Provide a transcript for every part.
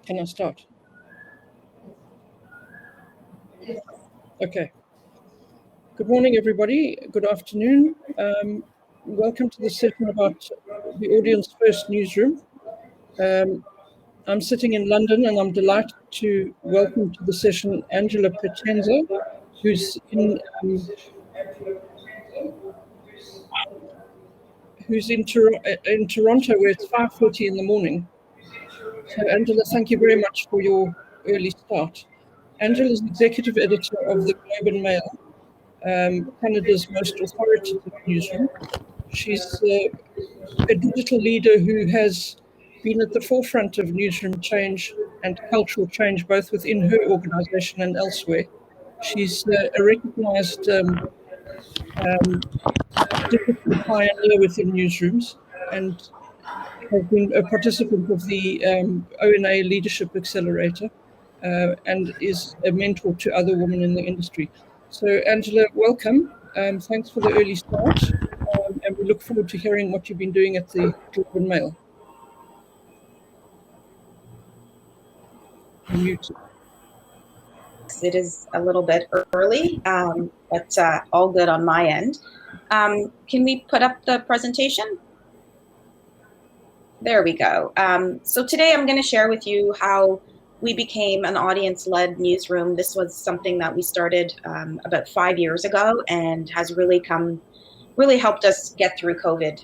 Can I start? Okay. Good morning, everybody. Good afternoon. Welcome to the session about the Audience First Newsroom. I'm sitting in London and I'm delighted to welcome to the session Angela Pacienza, who's in Toronto, where it's 5:30 in the morning. So Angela, thank you very much for your early start. Angela is executive editor of the Globe and Mail, Canada's most authoritative newsroom. She's a digital leader who has been at the forefront of newsroom change and cultural change, both within her organization and elsewhere. She's a recognized digital pioneer within newsrooms and has been a participant of the ONA Leadership Accelerator and is a mentor to other women in the industry. So Angela, welcome. Thanks for the early start. And we look forward to hearing what you've been doing at the Globe and Mail. It is a little bit early, but all good on my end. Can we put up the presentation? There we go. So today I'm going to share with you how we became an audience-led newsroom. This was something that we started about 5 years ago and has really helped us get through COVID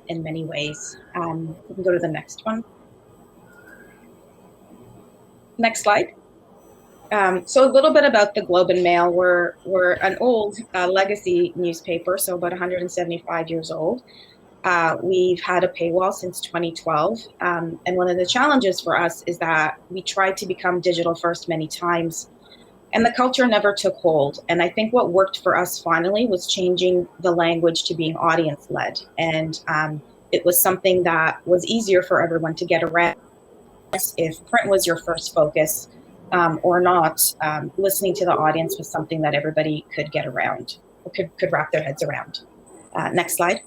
in many ways. We can go to the next one. Next slide. So a little bit about the Globe and Mail. We're an old legacy newspaper, so about 175 years old. We've had a paywall since 2012. And one of the challenges for us is that we tried to become digital first many times, and the culture never took hold. And I think what worked for us finally was changing the language to being audience-led. And it was something that was easier for everyone to get around. If print was your first focus, or not, listening to the audience was something that everybody could get around, or could wrap their heads around. Next slide.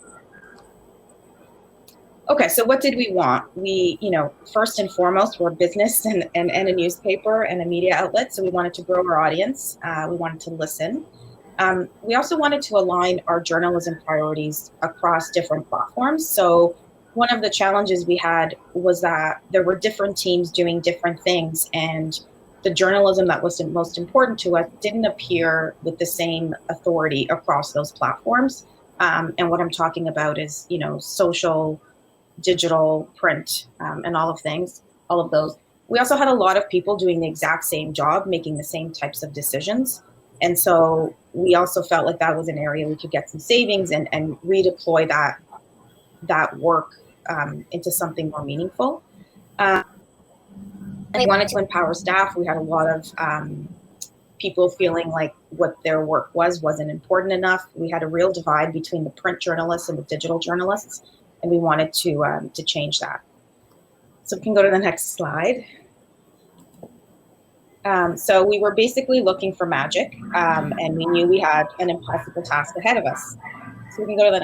Okay, so what did we want? We, first and foremost, we're a business and a newspaper and a media outlet, so we wanted to grow our audience. We wanted to listen. We also wanted to align our journalism priorities across different platforms. So one of the challenges we had was that there were different teams doing different things, and the journalism that was most important to us didn't appear with the same authority across those platforms. And what I'm talking about is, social, digital, print, and all of those. We also had a lot of people doing the exact same job, making the same types of decisions. And so we also felt like that was an area we could get some savings and redeploy that work into something more meaningful. We wanted to empower staff. We had a lot of people feeling like what their work wasn't important enough. We had a real divide between the print journalists and the digital journalists, and we wanted to change that. So we can go to the next slide. So we were basically looking for magic, and we knew we had an impossible task ahead of us. So we can go to the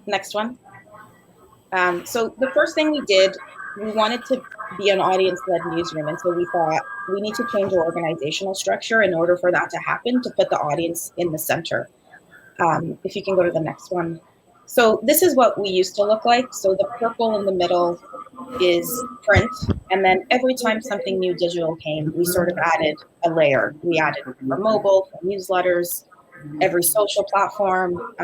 next one. So the first thing we did, we wanted to be an audience-led newsroom, and so we thought we need to change our organizational structure in order for that to happen, to put the audience in the center. If you can go to the next one. So this is what we used to look like. So the purple in the middle is print, and then every time something new digital came, we sort of added a layer. We added for mobile, for newsletters, every social platform.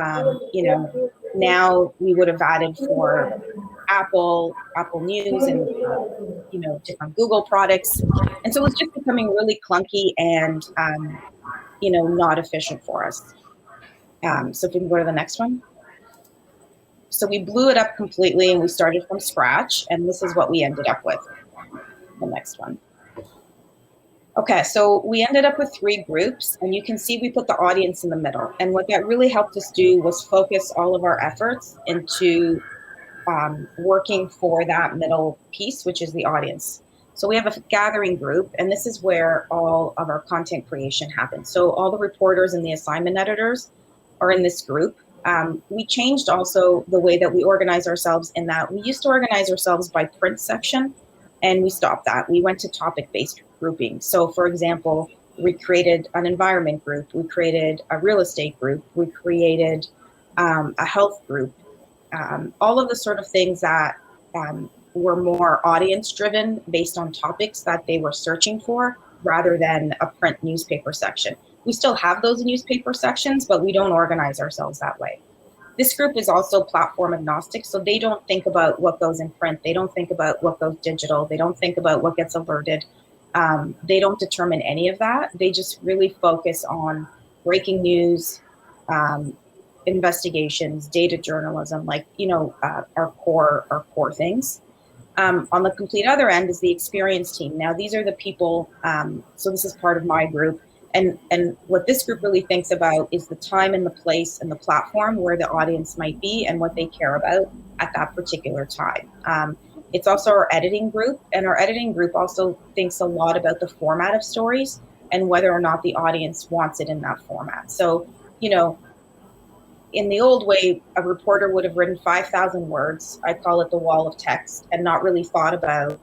Now we would have added for Apple News and different Google products, and so it was just becoming really clunky and not efficient for us. So if we can go to the next one. So we blew it up completely and we started from scratch, and this is what we ended up with. The next one. Okay, so we ended up with 3 groups, and you can see we put the audience in the middle. And what that really helped us do was focus all of our efforts into working for that middle piece, which is the audience. So we have a gathering group, and this is where all of our content creation happens. So all the reporters and the assignment editors are in this group. We changed also the way that we organize ourselves, in that we used to organize ourselves by print section, and we stopped that. We went to topic-based grouping. So for example, we created an environment group, we created a real estate group, we created a health group, all of the sort of things that were more audience driven based on topics that they were searching for, rather than a print newspaper section. We still have those newspaper sections, but we don't organize ourselves that way. This group is also platform agnostic, so they don't think about what goes in print. They don't think about what goes digital. They don't think about what gets alerted. They don't determine any of that. They just really focus on breaking news, investigations, data journalism, like, our core things. On the complete other end is the experience team. Now, these are the people, so this is part of my group. And what this group really thinks about is the time and the place and the platform where the audience might be and what they care about at that particular time. It's also our editing group, and our editing group also thinks a lot about the format of stories and whether or not the audience wants it in that format. So, in the old way, a reporter would have written 5,000 words, I call it the wall of text, and not really thought about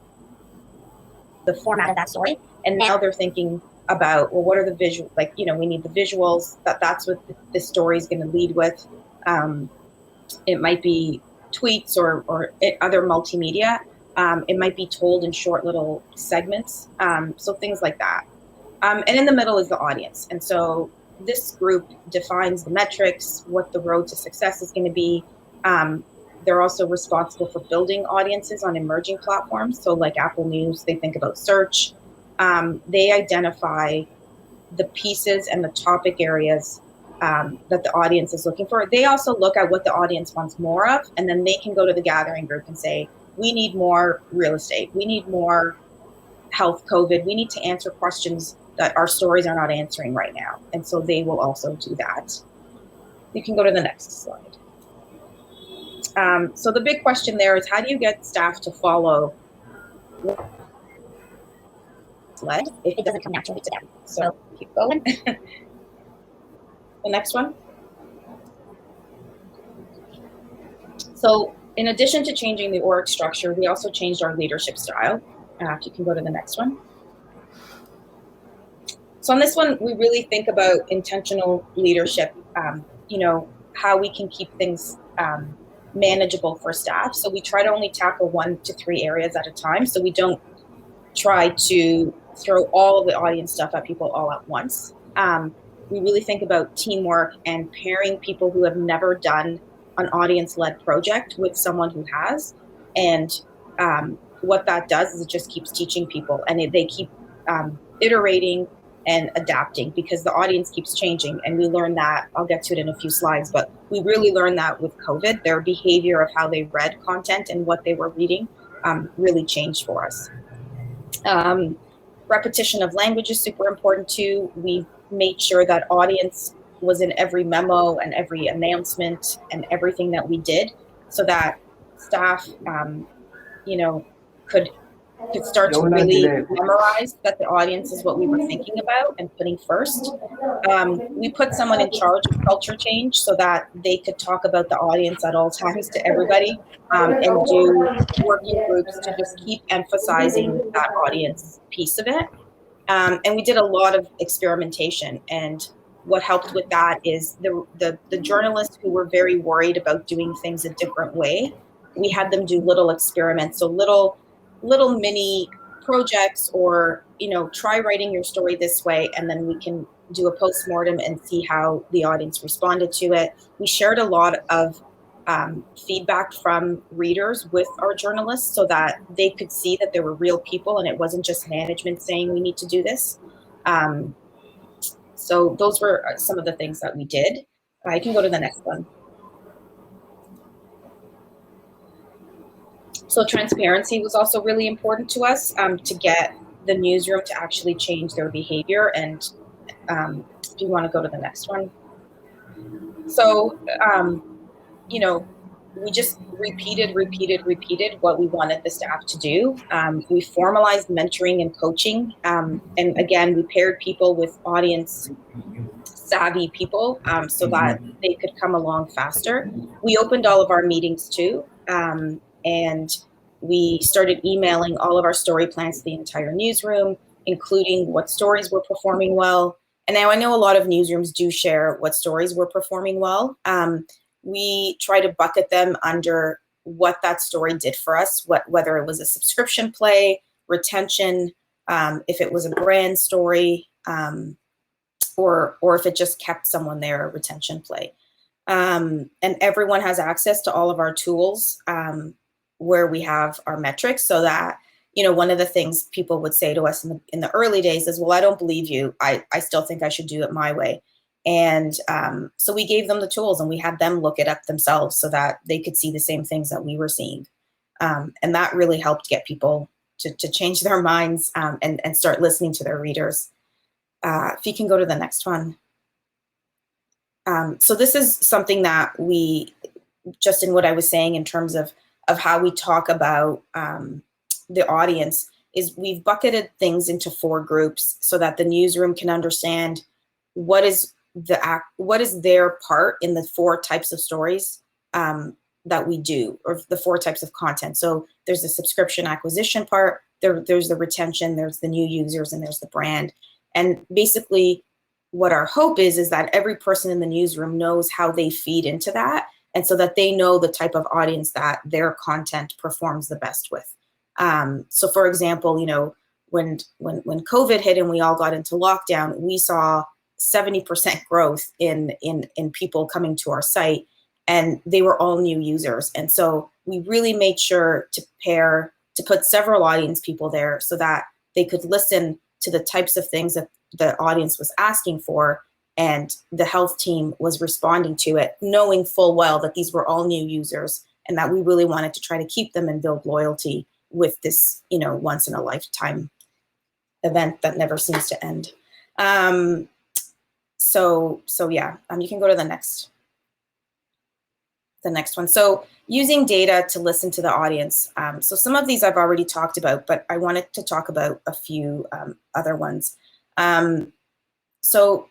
the format of that story. And now they're thinking about, well, what are the visual, like, we need the visuals, that's what the story is going to lead with. It might be tweets or other multimedia. It might be told in short little segments. So things like that. And in the middle is the audience. And so this group defines the metrics, what the road to success is going to be. They're also responsible for building audiences on emerging platforms. So like Apple News, they think about search. They identify the pieces and the topic areas that the audience is looking for. They also look at what the audience wants more of, and then they can go to the gathering group and say, we need more real estate. We need more health, COVID. We need to answer questions that our stories are not answering right now. And so they will also do that. You can go to the next slide. So the big question there is, how do you get staff to follow led if it doesn't come naturally to them? So keep going. The next one. So in addition to changing the org structure, we also changed our leadership style. You can go to the next one. So on this one, we really think about intentional leadership, how we can keep things manageable for staff. So we try to only tackle 1 to 3 areas at a time. So we don't try to throw all of the audience stuff at people all at once. We really think about teamwork and pairing people who have never done an audience-led project with someone who has. And what that does is it just keeps teaching people, and they keep iterating and adapting, because the audience keeps changing. And we learn that, I'll get to it in a few slides, but we really learned that with COVID. Their behavior of how they read content and what they were reading really changed for us. Repetition of language is super important too. We made sure that audience was in every memo and every announcement and everything that we did, so that staff, could start to really memorize that the audience is what we were thinking about and putting first. We put someone in charge of culture change so that they could talk about the audience at all times to everybody, and do working groups to just keep emphasizing that audience piece of it. And we did a lot of experimentation, and what helped with that is the journalists who were very worried about doing things a different way, we had them do little experiments, so little mini projects, or try writing your story this way, and then we can do a postmortem and see how the audience responded to it. We shared a lot of feedback from readers with our journalists so that they could see that there were real people and it wasn't just management saying we need to do this. So those were some of the things that we did. I can go to the next one. So transparency was also really important to us, to get the newsroom to actually change their behavior. And do you want to go to the next one? So, we just repeated what we wanted the staff to do. We formalized mentoring and coaching. And again, we paired people with audience savvy people so that they could come along faster. We opened all of our meetings too, and we started emailing all of our story plans to the entire newsroom, including what stories were performing well. And now I know a lot of newsrooms do share what stories were performing well. We try to bucket them under what that story did for us, whether it was a subscription play, retention, if it was a brand story, or if it just kept someone there, a retention play. And everyone has access to all of our tools where we have our metrics, so that, you know, one of the things people would say to us in the early days is, well, I don't believe you. I still think I should do it my way. And so we gave them the tools and we had them look it up themselves so that they could see the same things that we were seeing. And that really helped get people to change their minds and start listening to their readers. If you can go to the next one. So this is something that we, just in what I was saying in terms of how we talk about the audience, is we've bucketed things into 4 groups so that the newsroom can understand what is their part in the 4 types of stories that we do, or the 4 types of content. So there's the subscription acquisition part, there's the retention, there's the new users, and there's the brand. And basically what our hope is that every person in the newsroom knows how they feed into that, and so that they know the type of audience that their content performs the best with. So for example, you know, when COVID hit and we all got into lockdown, we saw 70% growth in people coming to our site, and they were all new users. And so we really made sure to put several audience people there so that they could listen to the types of things that the audience was asking for, and the health team was responding to it, knowing full well that these were all new users and that we really wanted to try to keep them and build loyalty with this, you know, once in a lifetime event that never seems to end. So yeah, you can go to the next one. So using data to listen to the audience. So some of these I've already talked about, but I wanted to talk about a few other ones. So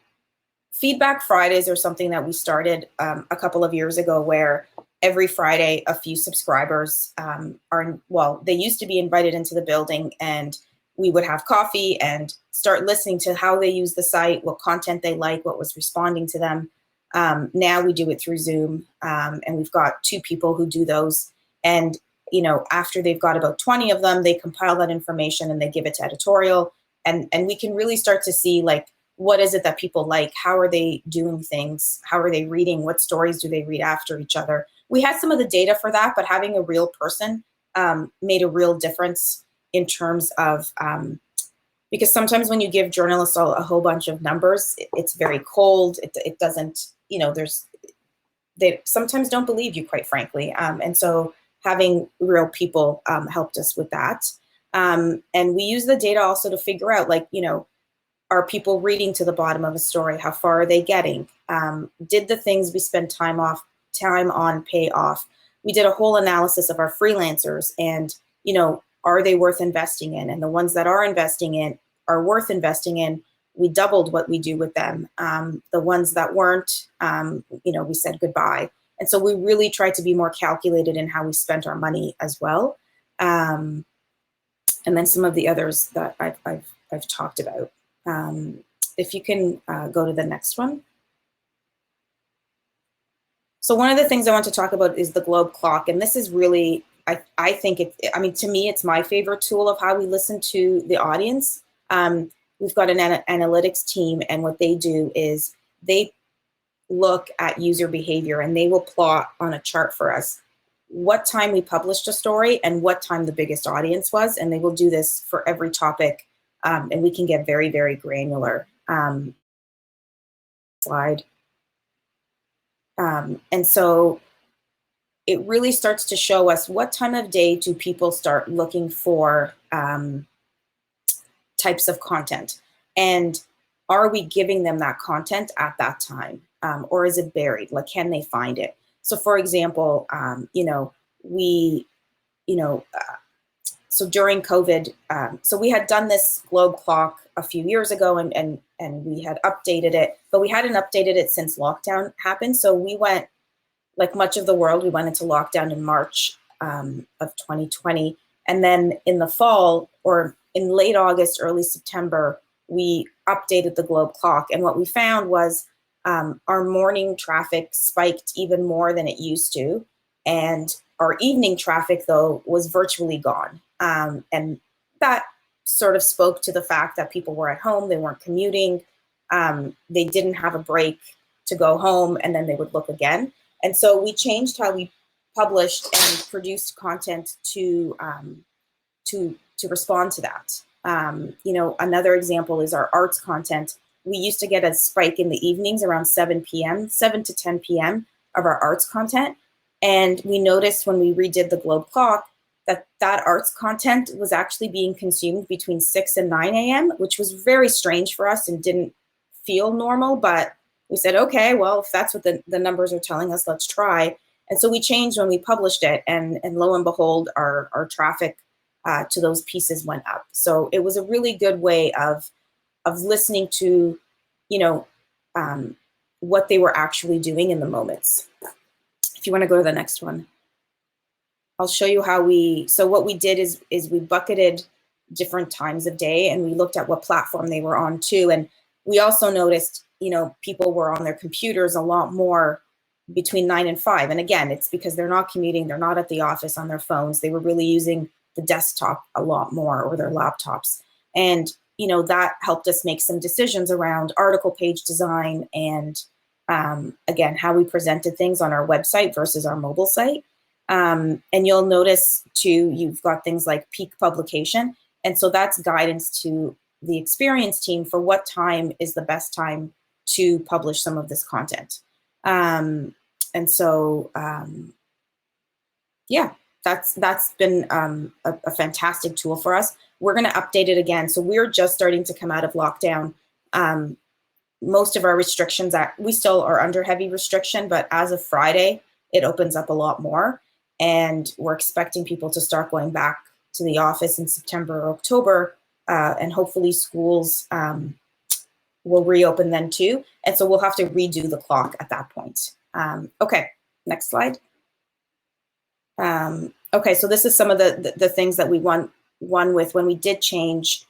Feedback Fridays are something that we started a couple of years ago, where every Friday a few subscribers they used to be invited into the building, and we would have coffee and start listening to how they use the site, what content they like, what was responding to them. Now we do it through Zoom, and we've got 2 people who do those. And, you know, after they've got about 20 of them, they compile that information and they give it to editorial. And we can really start to see, like, what is it that people like? How are they doing things? How are they reading? What stories do they read after each other? We had some of the data for that, but having a real person made a real difference in terms of, because sometimes when you give journalists a whole bunch of numbers, it's very cold. It doesn't, you know, they sometimes don't believe you, quite frankly. And so having real people helped us with that. And we use the data also to figure out, like, you know, are people reading to the bottom of a story? How far are they getting? Did the things we spend time on pay off? We did a whole analysis of our freelancers, and, you know, are they worth investing in? And the ones that are worth investing in, we doubled what we do with them. The ones that weren't, you know, we said goodbye. And so we really tried to be more calculated in how we spent our money as well. And then some of the others that I've talked about. If you can go to the next one. So one of the things I want to talk about is the Globe Clock. And this is really, I think, to me, it's my favorite tool of how we listen to the audience. We've got an analytics team, and what they do is they look at user behavior, and they will plot on a chart for us what time we published a story and what time the biggest audience was. And they will do this for every topic. And we can get very, very granular. Slide. And so it really starts to show us what time of day do people start looking for types of content, and are we giving them that content at that time, or is it buried? Like, can they find it? So for example, so during COVID, so we had done this globe clock a few years ago, and we had updated it, but we hadn't updated it since lockdown happened. So we went, like much of the world, we went into lockdown in March of 2020. And then in the fall, or in late August, early September, we updated the globe clock. And what we found was our morning traffic spiked even more than it used to. And our evening traffic, though, was virtually gone. And that sort of spoke to the fact that people were at home, they weren't commuting, they didn't have a break to go home, and then they would look again. And so we changed how we published and produced content to respond to that. You know, another example is our arts content. We used to get a spike in the evenings around 7 to 10 p.m. of our arts content. And we noticed when we redid the globe clock that arts content was actually being consumed between 6 and 9 a.m., which was very strange for us and didn't feel normal. But we said, okay, well, if that's what the numbers are telling us, let's try. And so we changed when we published it, and lo and behold, our traffic to those pieces went up. So it was a really good way of listening to, you know, what they were actually doing in the moments. If you want to go to the next one, I'll show you how so what we did is we bucketed different times of day, and we looked at what platform they were on too. And we also noticed, you know, people were on their computers a lot more between 9 and 5. And again, it's because they're not commuting, they're not at the office on their phones. They were really using the desktop a lot more, or their laptops. And, you know, that helped us make some decisions around article page design and, again, how we presented things on our website versus our mobile site. And you'll notice too, you've got things like peak publication. And so that's guidance to the experience team for what time is the best time to publish some of this content. And so, yeah, that's been a fantastic tool for us. We're going to update it again. So we're just starting to come out of lockdown. Most of our restrictions, we still are under heavy restriction, but as of Friday, it opens up a lot more. And we're expecting people to start going back to the office in September or October, and hopefully schools will reopen then too. And so we'll have to redo the clock at that point. Okay, next slide. Okay, so this is some of the things that we won with when we did change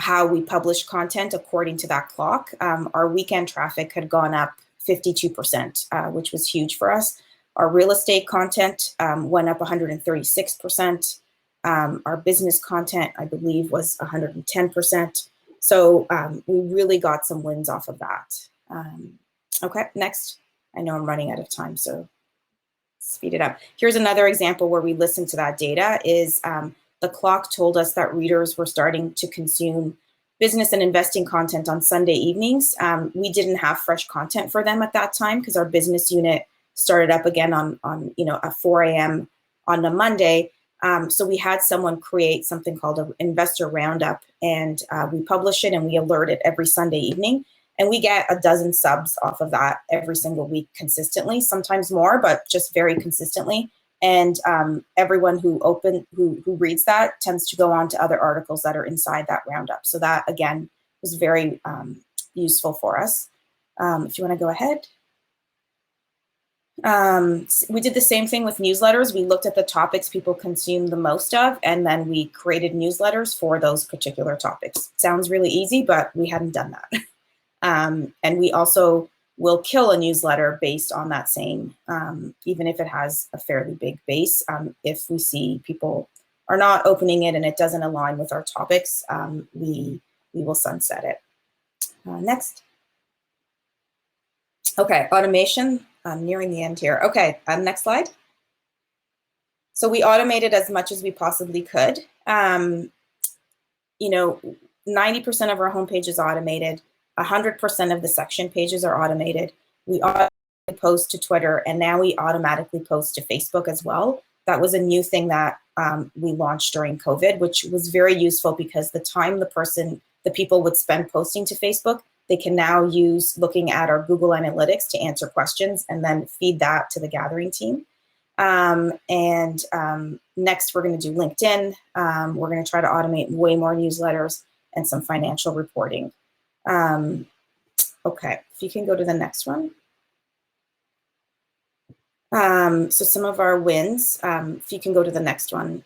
how we publish content according to that clock. Our weekend traffic had gone up 52%, which was huge for us. Our real estate content went up 136%. Our business content, I believe, was 110%. So we really got some wins off of that. Okay, next. I know I'm running out of time, so speed it up. Here's another example where we listened to that data is the clock told us that readers were starting to consume business and investing content on Sunday evenings. We didn't have fresh content for them at that time because our business unit started up again on at 4 a.m. on a Monday. So we had someone create something called an investor roundup, and we publish it and we alert it every Sunday evening. And we get a dozen subs off of that every single week consistently, sometimes more, but just very consistently. And everyone who reads that tends to go on to other articles that are inside that roundup. So that, again, was very useful for us. If you want to go ahead. We did the same thing with newsletters. We looked at the topics people consume the most of, and then we created newsletters for those particular topics. Sounds really easy, but we hadn't done that. And we also will kill a newsletter based on that same, even if it has a fairly big base. If we see people are not opening it and it doesn't align with our topics, we will sunset it. Next. Okay, automation. I'm nearing the end here. Okay, next slide. So we automated as much as we possibly could. 90% of our homepage is automated. 100% of the section pages are automated. We automatically post to Twitter, and now we automatically post to Facebook as well. That was a new thing that we launched during COVID, which was very useful because the time the people would spend posting to Facebook, they can now use looking at our Google Analytics to answer questions and then feed that to the gathering team. Next, we're going to do LinkedIn. We're going to try to automate way more newsletters and some financial reporting. Okay, if you can go to the next one. So some of our wins, if you can go to the next one.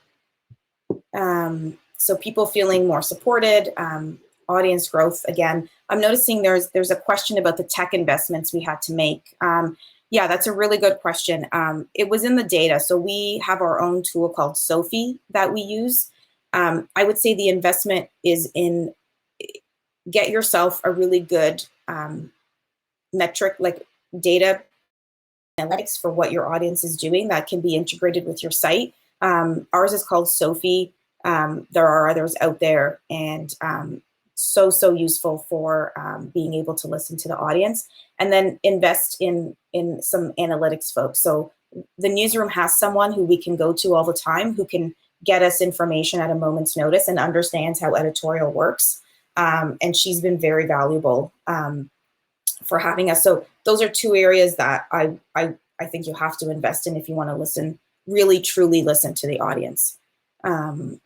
So people feeling more supported, audience growth. Again, I'm noticing there's a question about the tech investments we had to make. Yeah, that's a really good question. It was in the data. So we have our own tool called Sophie that we use. I would say the investment is in get yourself a really good metric, like data analytics for what your audience is doing that can be integrated with your site. Ours is called Sophie. There are others out there, and so useful for being able to listen to the audience, and then invest in some analytics folks. So the newsroom has someone who we can go to all the time who can get us information at a moment's notice and understands how editorial works. And she's been very valuable for having us. So those are two areas that I think you have to invest in if you want to listen, really truly listen to the audience. Can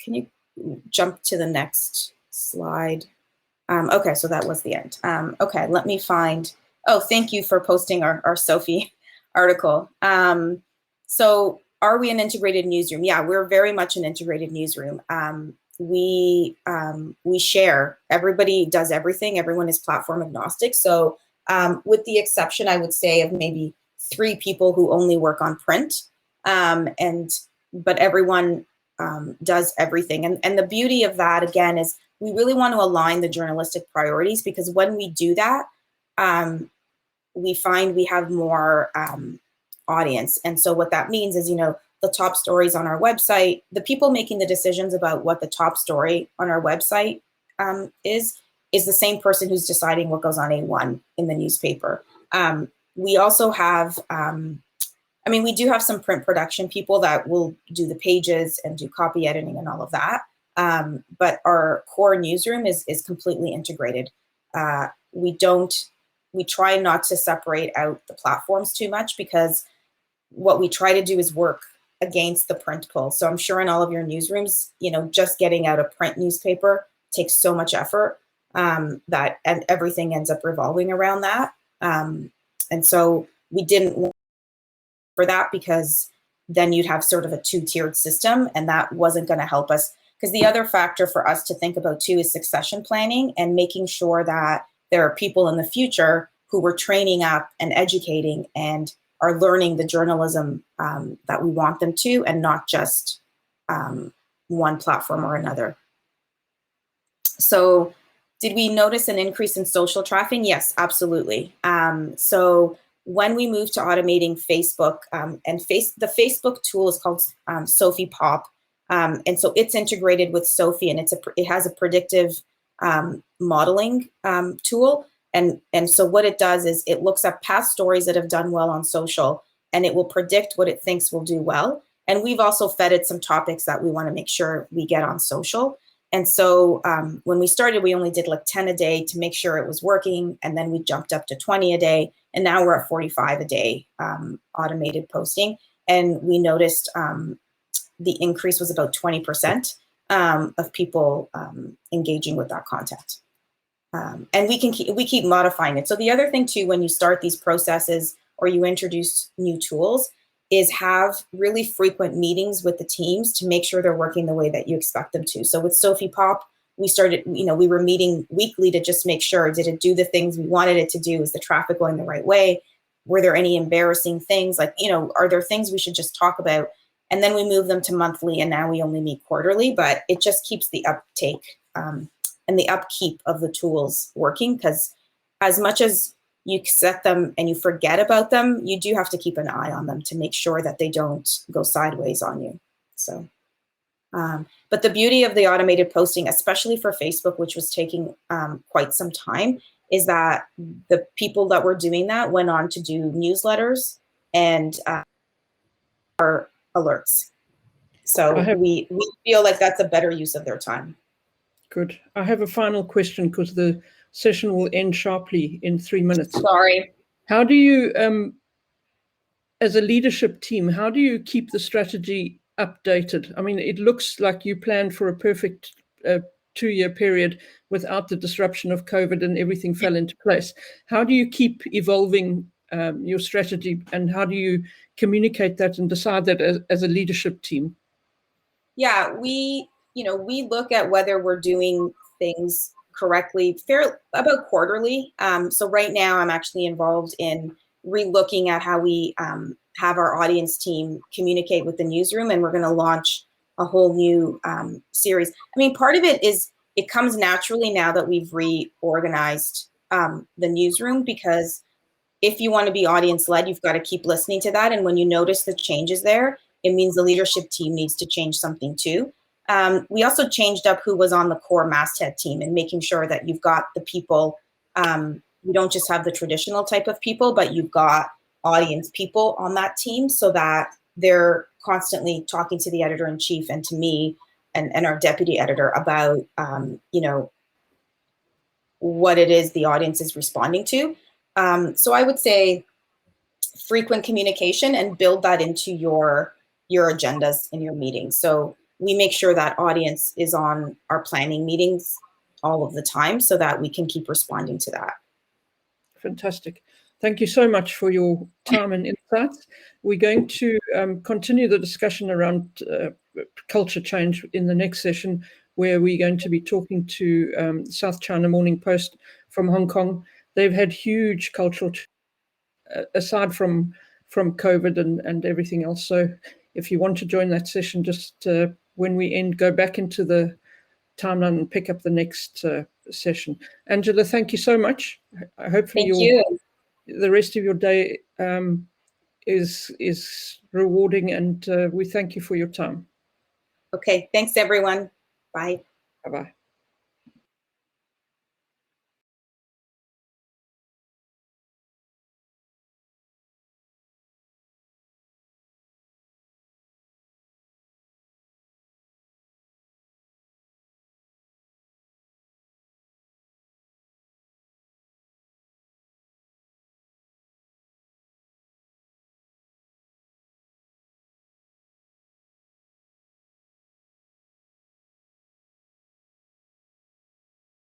you jump to the next slide? Okay, so that was the end. Okay, let me find, oh, thank you for posting our Sophie article. So are we an integrated newsroom? Yeah, we're very much an integrated newsroom. We share, everybody does everything, everyone is platform agnostic. So with the exception, I would say, of maybe 3 people who only work on print, but everyone does everything. And the beauty of that, again, is we really want to align the journalistic priorities, because when we do that, we find we have more audience. And so what that means is, you know, the top stories on our website, the people making the decisions about what the top story on our website is the same person who's deciding what goes on A1 in the newspaper. We also have, I mean, we do have some print production people that will do the pages and do copy editing and all of that. But our core newsroom is completely integrated. We try not to separate out the platforms too much, because what we try to do is work against the print pull. So I'm sure in all of your newsrooms, you know, just getting out a print newspaper takes so much effort and everything ends up revolving around that. And so we didn't want for that, because then you'd have sort of a 2-tiered system, and that wasn't going to help us. Because the other factor for us to think about too is succession planning and making sure that there are people in the future who we're training up and educating and are learning the journalism that we want them to, and not just one platform or another. So did we notice an increase in social traffic? Yes, absolutely. So when we moved to automating Facebook, the Facebook tool is called Sophie Pop. And so it's integrated with Sophie, and it has a predictive modeling tool. And so what it does is it looks up past stories that have done well on social, and it will predict what it thinks will do well. And we've also fed it some topics that we want to make sure we get on social. And so when we started, we only did like 10 a day to make sure it was working. And then we jumped up to 20 a day. And now we're at 45 a day automated posting. And we noticed the increase was about 20% of people engaging with that content. And we keep modifying it. So the other thing too, when you start these processes or you introduce new tools, is have really frequent meetings with the teams to make sure they're working the way that you expect them to. So with Sophie Pop, we started, you know, we were meeting weekly to just make sure, did it do the things we wanted it to do? Is the traffic going the right way? Were there any embarrassing things? Like, you know, are there things we should just talk about? And then we moved them to monthly, and now we only meet quarterly, but it just keeps the uptake and the upkeep of the tools working, because as much as you set them and you forget about them, you do have to keep an eye on them to make sure that they don't go sideways on you. So, but the beauty of the automated posting, especially for Facebook, which was taking quite some time, is that the people that were doing that went on to do newsletters and our alerts. So we feel like that's a better use of their time. Good. I have a final question, because the session will end sharply in 3 minutes. Sorry. How do you as a leadership team, how do you keep the strategy updated? I mean, it looks like you planned for a perfect 2-year period without the disruption of COVID and everything fell into place. How do you keep evolving your strategy, and how do you communicate that and decide that as a leadership team? Yeah, we look at whether we're doing things correctly about quarterly. So right now I'm actually involved in re-looking at how we have our audience team communicate with the newsroom, and we're going to launch a whole new series. I mean, part of it is it comes naturally now that we've reorganized the newsroom, because if you want to be audience led, you've got to keep listening to that. And when you notice the changes there, it means the leadership team needs to change something too. We also changed up who was on the core masthead team, and making sure that you've got the people, you don't just have the traditional type of people, but you've got audience people on that team, so that they're constantly talking to the editor-in-chief and to me and our deputy editor about, what it is the audience is responding to. So I would say frequent communication, and build that into your agendas in your meetings. So we make sure that audience is on our planning meetings all of the time, so that we can keep responding to that. Fantastic. Thank you so much for your time and insights. We're going to continue the discussion around culture change in the next session, where we're going to be talking to South China Morning Post from Hong Kong. They've had huge cultural aside from COVID and everything else. So if you want to join that session, just when we end, go back into the timeline and pick up the next session. Angela, thank you so much. Hopefully the rest of your day is rewarding, and we thank you for your time. Okay, thanks everyone. Bye. Bye-bye.